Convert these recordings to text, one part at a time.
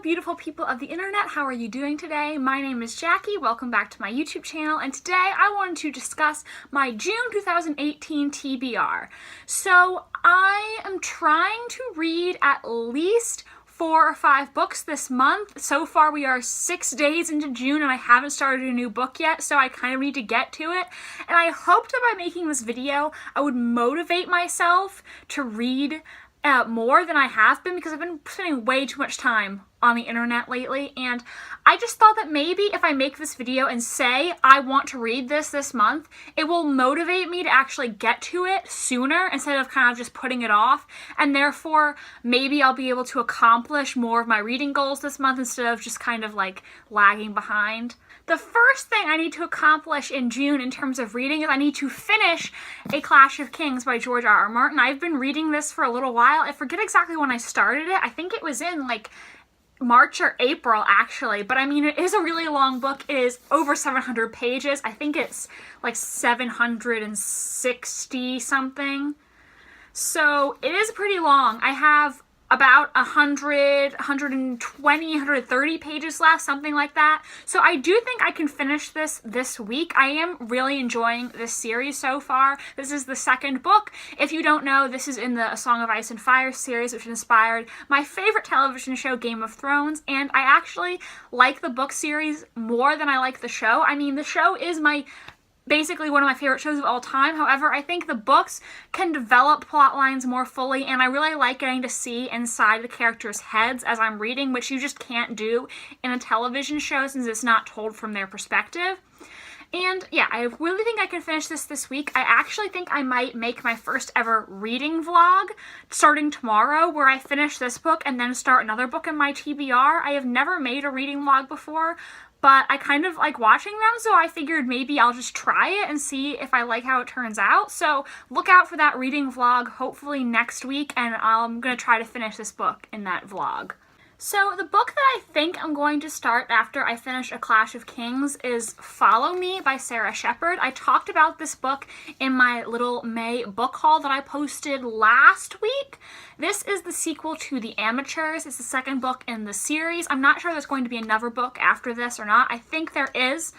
beautiful people of the internet. How are you doing today? My name is Jackie. Welcome back to my YouTube channel, and today I wanted to discuss my June 2018 TBR. So I am trying to read at least 4 or 5 books this month. So far we are 6 days into June and I haven't started a new book yet, so I kind of need to get to it. And I hoped that by making this video I would motivate myself to read more than I have been, because I've been spending way too much time on the internet lately, and I just thought that maybe if I make this video and say I want to read this month, it will motivate me to actually get to it sooner instead of kind of just putting it off, and therefore maybe I'll be able to accomplish more of my reading goals this month instead of just kind of like lagging behind. The first thing I need to accomplish in June in terms of reading is I need to finish A Clash of Kings by George R.R. Martin. I've been reading this for a little while. I forget exactly when I started it. I think it was in like March or April actually, but I mean it is a really long book. It is over 700 pages. I think it's like 760 something. So it is pretty long. I have about 100, 120, 130 pages left, something like that. So I do think I can finish this week. I am really enjoying this series so far. This is the second book. If you don't know, this is in the A Song of Ice and Fire series, which inspired my favorite television show, Game of Thrones, and I actually like the book series more than I like the show. I mean, the show is basically one of my favorite shows of all time. However, I think the books can develop plot lines more fully, and I really like getting to see inside the characters' heads as I'm reading, which you just can't do in a television show since it's not told from their perspective. And yeah, I really think I can finish this week. I actually think I might make my first ever reading vlog starting tomorrow, where I finish this book and then start another book in my TBR. I have never made a reading vlog before, but I kind of like watching them, so I figured maybe I'll just try it and see if I like how it turns out. So look out for that reading vlog hopefully next week, and I'm going to try to finish this book in that vlog. So the book that I think I'm going to start after I finish A Clash of Kings is Follow Me by Sarah Shepard. I talked about this book in my little May book haul that I posted last week. This is the sequel to The Amateurs. It's the second book in the series. I'm not sure there's going to be another book after this or not. I think there is.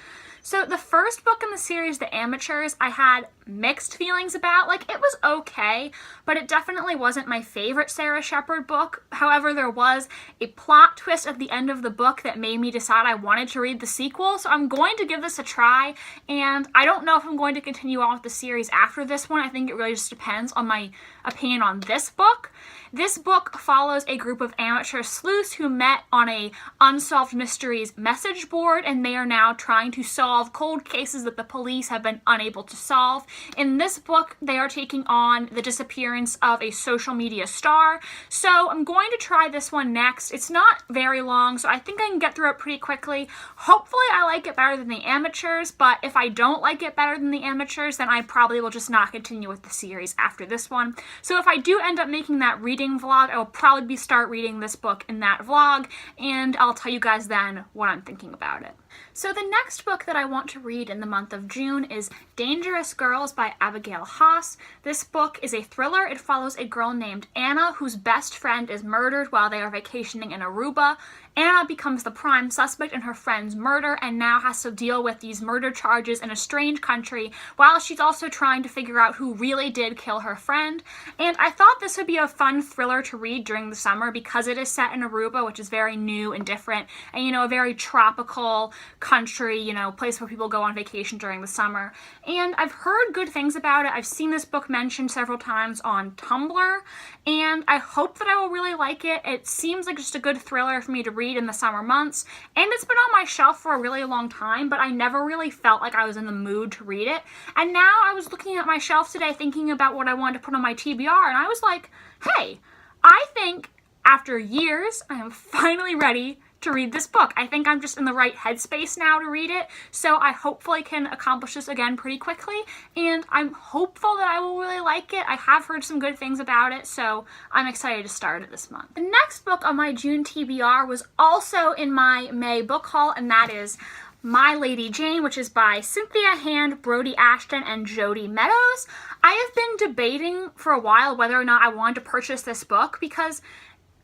So the first book in the series, The Amateurs, I had mixed feelings about. Like, it was okay, but it definitely wasn't my favorite Sarah Shepard book. However, there was a plot twist at the end of the book that made me decide I wanted to read the sequel, so I'm going to give this a try, and I don't know if I'm going to continue on with the series after this one. I think it really just depends on my opinion on this book. This book follows a group of amateur sleuths who met on a Unsolved Mysteries message board, and they are now trying to solve cold cases that the police have been unable to solve. In this book, they are taking on the disappearance of a social media star. So I'm going to try this one next. It's not very long, so I think I can get through it pretty quickly. Hopefully I like it better than The Amateurs, but if I don't like it better than The Amateurs, then I probably will just not continue with the series after this one. So if I do end up making that reading vlog, I will probably start reading this book in that vlog, and I'll tell you guys then what I'm thinking about it. So the next book that I want to read in the month of June is Dangerous Girls by Abigail Haas. This book is a thriller. It follows a girl named Anna whose best friend is murdered while they are vacationing in Aruba. Anna becomes the prime suspect in her friend's murder and now has to deal with these murder charges in a strange country while she's also trying to figure out who really did kill her friend. And I thought this would be a fun thriller to read during the summer because it is set in Aruba, which is very new and different, and a very tropical country, place where people go on vacation during the summer. And I've heard good things about it. I've seen this book mentioned several times on Tumblr, and I hope that I will really like it. It seems like just a good thriller for me to read in the summer months, and it's been on my shelf for a really long time, but I never really felt like I was in the mood to read it. And now I was looking at my shelf today thinking about what I wanted to put on my TBR, and I was like, hey, I think after years I am finally ready to read this book. I think I'm just in the right headspace now to read it, so I hopefully can accomplish this again pretty quickly, and I'm hopeful that I will really like it. I have heard some good things about it, so I'm excited to start it this month. The next book on my June TBR was also in my May book haul, and that is My Lady Jane, which is by Cynthia Hand, Brody Ashton, and Jody Meadows. I have been debating for a while whether or not I wanted to purchase this book because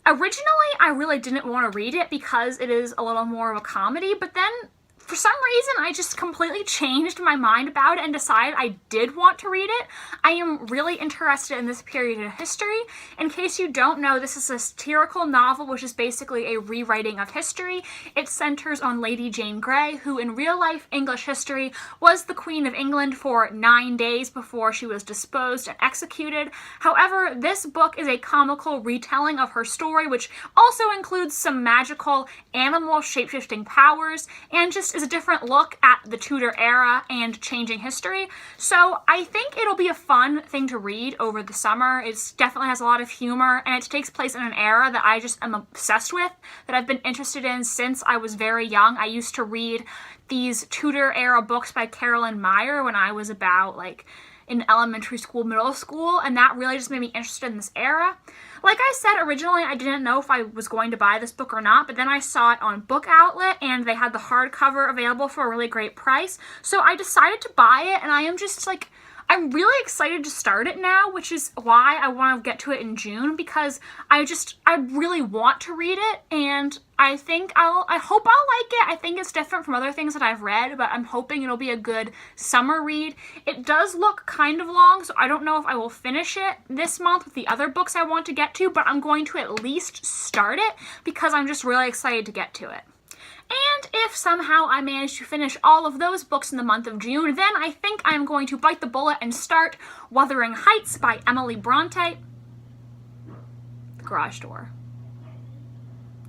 Originally, I really didn't want to read it because it is a little more of a comedy, but then for some reason, I just completely changed my mind about it and decided I did want to read it. I am really interested in this period in history. In case you don't know, this is a satirical novel, which is basically a rewriting of history. It centers on Lady Jane Grey, who in real-life English history was the Queen of England for 9 days before she was disposed and executed. However, this book is a comical retelling of her story, which also includes some magical animal shape-shifting powers, and just is a different look at the Tudor era and changing history. So I think it'll be a fun thing to read over the summer. It definitely has a lot of humor, and it takes place in an era that I just am obsessed with, that I've been interested in since I was very young. I used to read these Tudor era books by Carolyn Meyer when I was about like in elementary school, middle school, and that really just made me interested in this era. Like I said, originally I didn't know if I was going to buy this book or not, but then I saw it on Book Outlet and they had the hardcover available for a really great price. So I decided to buy it, and I am just like, I'm really excited to start it now, which is why I want to get to it in June, because I really want to read it, and I hope I'll like it. I think it's different from other things that I've read, but I'm hoping it'll be a good summer read. It does look kind of long, so I don't know if I will finish it this month with the other books I want to get to, but I'm going to at least start it because I'm just really excited to get to it. And if somehow I manage to finish all of those books in the month of June, then I think I'm going to bite the bullet and start Wuthering Heights by Emily Bronte. Garage door.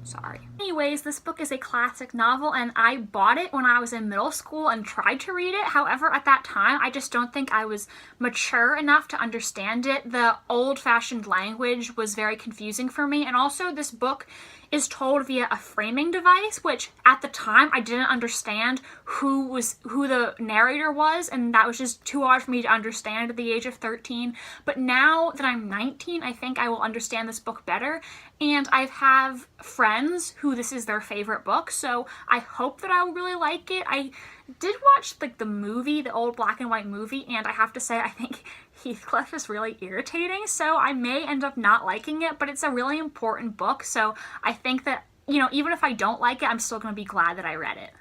Sorry. Anyways, this book is a classic novel, and I bought it when I was in middle school and tried to read it. However, at that time, I just don't think I was mature enough to understand it. The old-fashioned language was very confusing for me, and also this book is told via a framing device, which at the time I didn't understand who the narrator was, and that was just too hard for me to understand at the age of 13. But now that I'm 19, I think I will understand this book better, and I have friends who this is their favorite book, so I hope that I will really like it. I did watch like the movie, the old black and white movie, and I have to say I think Heathcliff is really irritating, so I may end up not liking it, but it's a really important book, so I think that, you know, even if I don't like it, I'm still going to be glad that I read it.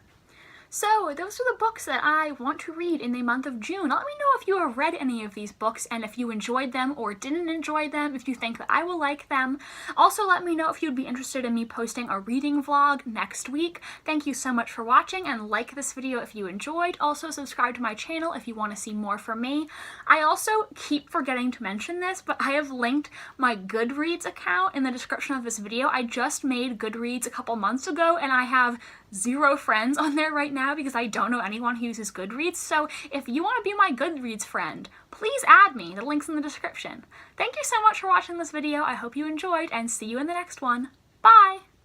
So those are the books that I want to read in the month of June. Let me know if you have read any of these books and if you enjoyed them or didn't enjoy them, if you think that I will like them. Also, let me know if you'd be interested in me posting a reading vlog next week. Thank you so much for watching, and like this video if you enjoyed. Also, subscribe to my channel if you want to see more from me. I also keep forgetting to mention this, but I have linked my Goodreads account in the description of this video. I just made Goodreads a couple months ago, and I have 0 friends on there right now because I don't know anyone who uses Goodreads. So if you want to be my Goodreads friend, please add me. The link's in the description. Thank you so much for watching this video. I hope you enjoyed, and see you in the next one. Bye!